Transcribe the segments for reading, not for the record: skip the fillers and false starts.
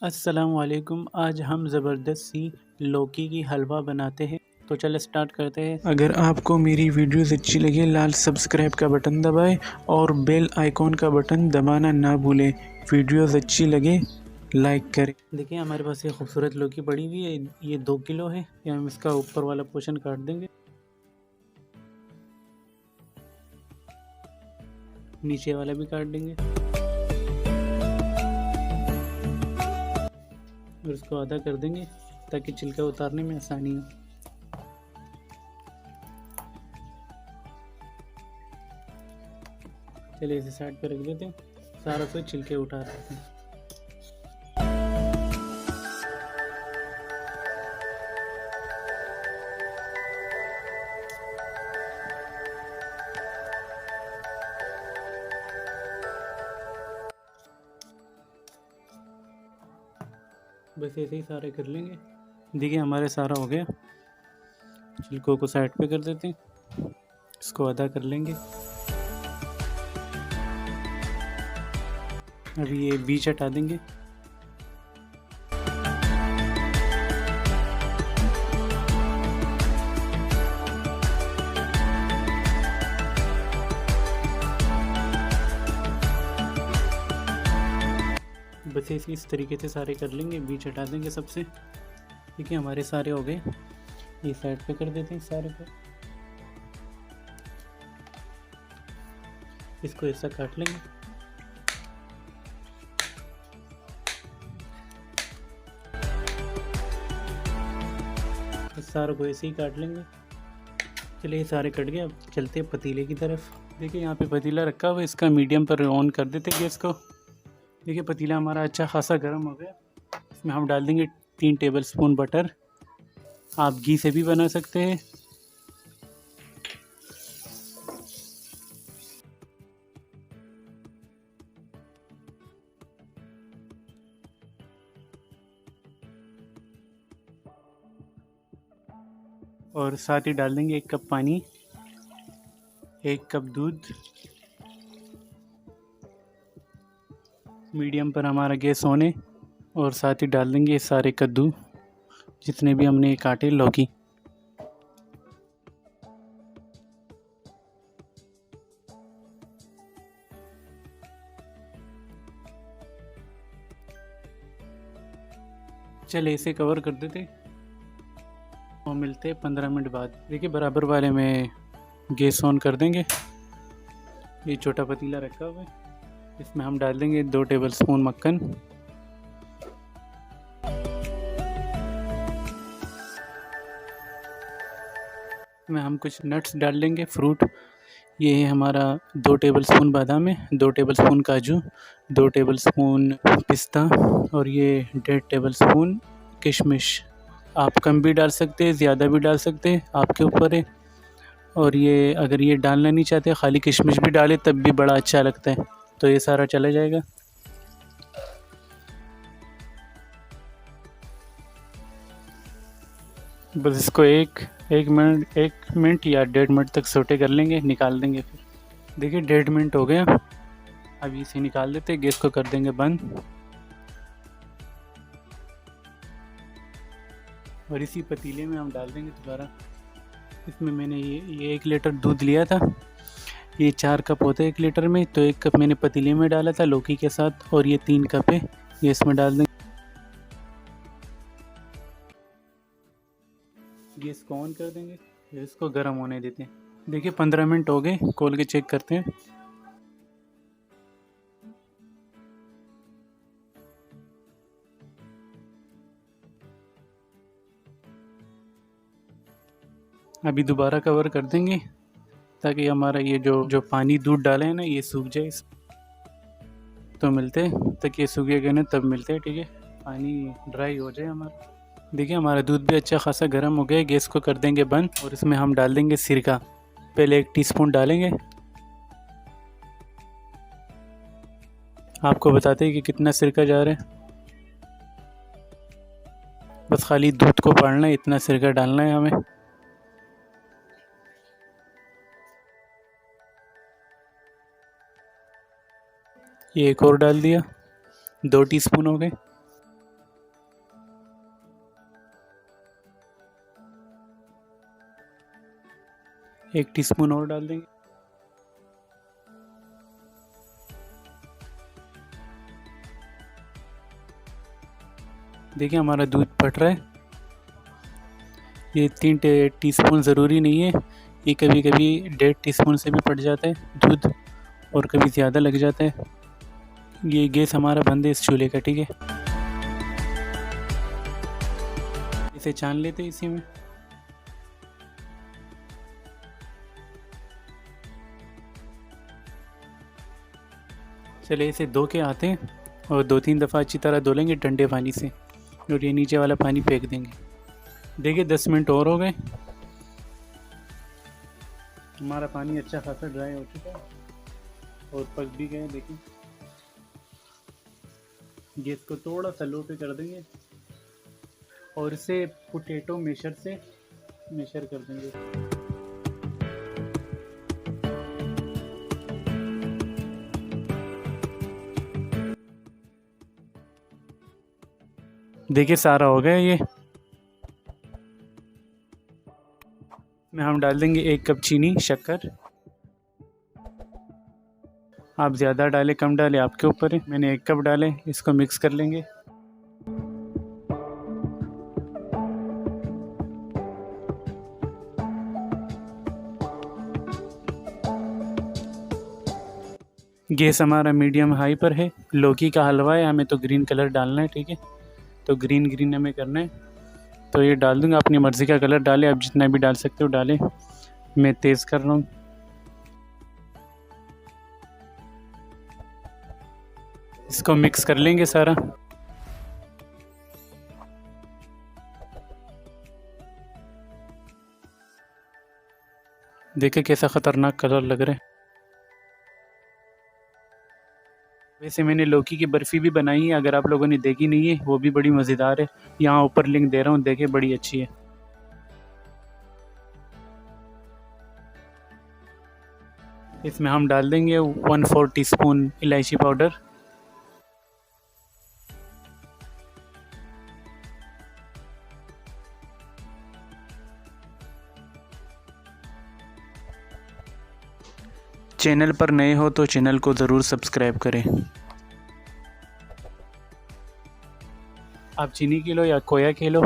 अस्सलाम वालेकुम। आज हम ज़बरदस्त सी लौकी की हलवा बनाते हैं, तो चलो स्टार्ट करते हैं। अगर आपको मेरी वीडियोस अच्छी लगे लाल सब्सक्राइब का बटन दबाएं और बेल आइकॉन का बटन दबाना ना भूलें। वीडियोस अच्छी लगे लाइक करें। देखिए हमारे पास ये खूबसूरत लौकी पड़ी हुई है, ये 2 किलो है। ये हम इसका ऊपर वाला पोर्शन काट देंगे, नीचे वाला भी काट देंगे और इसको आधा कर देंगे ताकि छिलका उतारने में आसानी हो। चलिए इसे साइड पर रख देते हैं, सारा से छिलके उठा देते हैं। बस ऐसे ही सारे कर लेंगे। देखिए हमारे सारा हो गया, छिलकों को साइड पे कर देते हैं, इसको आधा कर लेंगे। अभी ये बीज हटा देंगे। बस इस तरीके से सारे कर लेंगे, बीज हटा देंगे सबसे। ठीक है हमारे सारे हो गए, ये साइड पे कर देते हैं सारे को। इसको ऐसा काट लेंगे। इस सारे को ऐसे ही काट लेंगे। चलिए ये सारे कट गए, अब चलते हैं पतीले की तरफ। देखिए यहाँ पे पतीला रखा हुआ है, इसका मीडियम पर ऑन कर देते हैं गैस को। देखिए पतीला हमारा अच्छा खासा गर्म हो गया, इसमें हम डाल देंगे 3 टेबलस्पून बटर। आप घी से भी बना सकते हैं। और साथ ही डाल देंगे 1 कप पानी, 1 कप दूध। मीडियम पर हमारा गैस होने, और साथ ही डाल देंगे सारे कद्दू जितने भी हमने काटे लौकी। चले इसे कवर कर देते और मिलते 15 मिनट बाद। देखिए बराबर वाले में गैस ऑन कर देंगे। ये छोटा पतीला रखा हुआ है, इसमें हम डाल देंगे 2 टेबलस्पून मक्खन। इसमें हम कुछ नट्स डाल लेंगे, फ्रूट। ये है हमारा 2 टेबलस्पून बादाम है, 2 टेबलस्पून काजू, 2 टेबलस्पून पिस्ता और ये 1.5 टेबलस्पून किशमिश। आप कम भी डाल सकते हैं, ज़्यादा भी डाल सकते हैं, आपके ऊपर है। और ये अगर ये डालना नहीं चाहते, खाली किशमिश भी डालें तब भी बड़ा अच्छा लगता है। तो ये सारा चला जाएगा। बस इसको एक मिनट या 1.5 मिनट तक सोटे कर लेंगे, निकाल देंगे फिर। देखिए 1.5 मिनट हो गया, अभी इसे निकाल देते, गैस को कर देंगे बंद। और इसी पतीले में हम डाल देंगे दोबारा। इसमें मैंने ये 1 लीटर दूध लिया था, ये 4 कप होते हैं 1 लीटर में, तो 1 कप मैंने पतीले में डाला था लौकी के साथ, और ये 3 कप है, ये इसमें डाल देंगे। गैस को ऑन कर देंगे, इसको गर्म होने देते हैं। देखिए 15 मिनट हो गए, खोल के चेक करते हैं। अभी दोबारा कवर कर देंगे ताकि हमारा ये जो पानी दूध डाले हैं ना, ये सूख जाए। तो मिलते तक ये सूखेगा ना तब मिलते हैं, ठीक है, पानी ड्राई हो जाए हमारा। देखिए हमारा दूध भी अच्छा खासा गर्म हो गया है, गैस को कर देंगे बंद। और इसमें हम डाल देंगे सिरका, पहले 1 टीस्पून डालेंगे। आपको बताते हैं कि कितना सिरका जा रहा है। बस खाली दूध को फाड़ना है, इतना सिरका डालना है हमें। ये एक और डाल दिया, 2 टीस्पून हो गए। 1 टीस्पून और डाल देंगे। देखिए हमारा दूध फट रहा है। ये 3 टीस्पून ज़रूरी नहीं है, ये कभी कभी 1.5 टीस्पून से भी फट जाता है दूध और कभी ज़्यादा लग जाता है। ये गैस हमारा बंद है इस चूल्हे का, ठीक है। इसे छान लेते हैं इसी में। चले इसे धो के आते हैं और 2-3 दफ़ा अच्छी तरह धो लेंगे ठंडे पानी से और ये नीचे वाला पानी फेंक देंगे। देखिए 10 मिनट और हो गए, हमारा पानी अच्छा खासा ड्राई हो चुका है और पक भी गए। देखिए गैस को थोड़ा सा लो पे कर देंगे और इसे पोटैटो मैशर से मैशर कर देंगे। देखिए सारा हो गया ये। में हम डाल देंगे 1 कप चीनी, शक्कर। आप ज़्यादा डालें कम डालें आपके ऊपर है। मैंने 1 कप डाले, इसको मिक्स कर लेंगे। गैस हमारा मीडियम हाई पर है। लौकी का हलवा है, हमें तो ग्रीन कलर डालना है, ठीक है। तो ग्रीन हमें करना है, तो ये डाल दूँगा। अपनी मर्ज़ी का कलर डालें, आप जितना भी डाल सकते हो डालें। मैं तेज़ कर रहा हूँ। इसको मिक्स कर लेंगे सारा। देखिए कैसा ख़तरनाक कलर लग रहा है। वैसे मैंने लौकी की बर्फ़ी भी बनाई है, अगर आप लोगों ने देखी नहीं है वो भी बड़ी मज़ेदार है। यहाँ ऊपर लिंक दे रहा हूँ, देखिए बड़ी अच्छी है। इसमें हम डाल देंगे 1/4 टीस्पून इलायची पाउडर। चैनल पर नए हो तो चैनल को ज़रूर सब्सक्राइब करें। आप चीनी की लो या खोया के लो,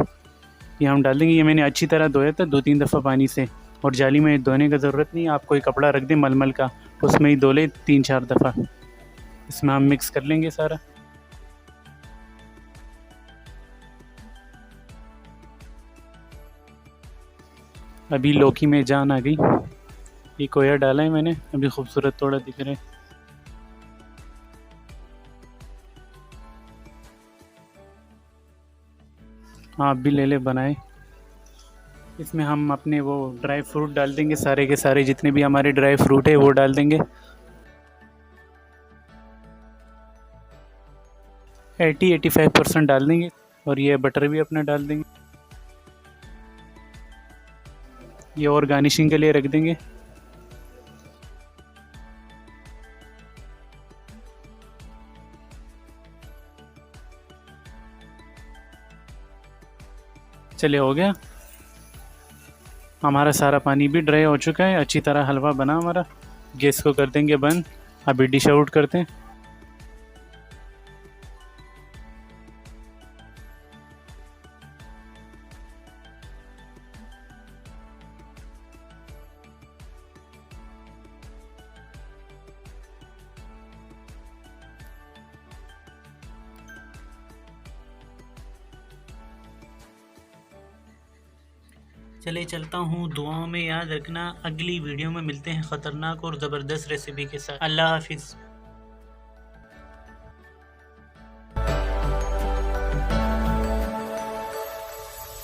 ये हम डाल देंगे। ये मैंने अच्छी तरह धोया था 2-3 दफ़ा पानी से, और जाली में धोने का ज़रूरत नहीं है। आप कोई कपड़ा रख दें मलमल का, उसमें ही धो लें 3-4 दफ़ा। इसमें हम मिक्स कर लेंगे सारा। अभी लौकी में जान आ गई। ये खोया डाला है मैंने, अभी खूबसूरत थोड़ा दिख रहा है। आप भी ले ले बनाए। इसमें हम अपने वो ड्राई फ्रूट डाल देंगे, सारे के सारे जितने भी हमारे ड्राई फ्रूट है वो डाल देंगे। 80-85% डाल देंगे, और ये बटर भी अपना डाल देंगे। ये और गार्निशिंग के लिए रख देंगे। चलिए हो गया, हमारा सारा पानी भी ड्राई हो चुका है। अच्छी तरह हलवा बना हमारा। गैस को कर देंगे बंद। अभी डिश आउट करते हैं। चले चलता हूँ, दुआओं में याद रखना। अगली वीडियो में मिलते हैं ख़तरनाक और ज़बरदस्त रेसिपी के साथ। अल्लाह हाफिज़।